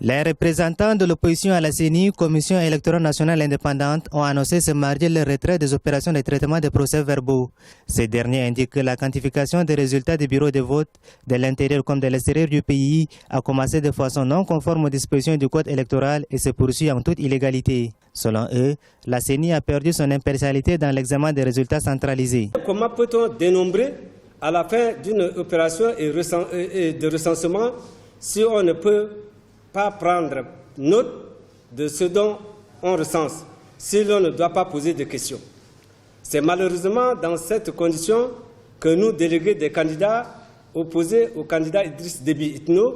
Les représentants de l'opposition à la CENI, Commission électorale nationale indépendante, ont annoncé ce mardi le retrait des opérations de traitement des procès-verbaux. Ces derniers indiquent que la quantification des résultats des bureaux de vote de l'intérieur comme de l'extérieur du pays a commencé de façon non conforme aux dispositions du code électoral et se poursuit en toute illégalité. Selon eux, la CENI a perdu son impartialité dans l'examen des résultats centralisés. Comment peut-on dénombrer à la fin d'une opération de recensement si on ne peut pas prendre note de ce dont on recense, si l'on ne doit pas poser de questions? C'est malheureusement dans cette condition que nous, délégués des candidats opposés au candidat Idriss Déby Itno,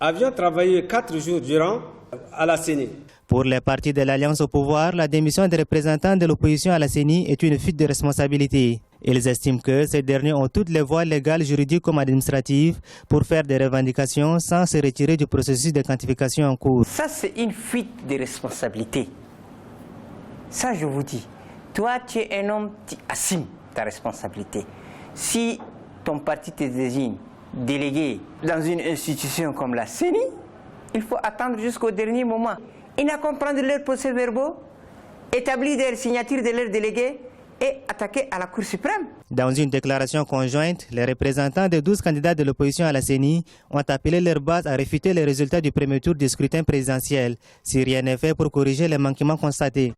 avions travaillé 4 jours durant à la CENI. Pour les partis de l'Alliance au pouvoir, la démission des représentants de l'opposition à la CENI est une fuite de responsabilité. Ils estiment que ces derniers ont toutes les voies légales, juridiques comme administratives pour faire des revendications sans se retirer du processus de quantification en cours. Ça, c'est une fuite de responsabilité. Ça, je vous dis. Toi, tu es un homme, tu assumes ta responsabilité. Si ton parti te désigne délégué dans une institution comme la CENI, il faut attendre jusqu'au dernier moment. Ils n'ont qu'à prendre leurs procès-verbaux, établir des signatures de leurs délégués et attaquer à la Cour suprême. Dans une déclaration conjointe, les représentants des 12 candidats de l'opposition à la CENI ont appelé leur base à réfuter les résultats du premier tour du scrutin présidentiel, si rien n'est fait pour corriger les manquements constatés.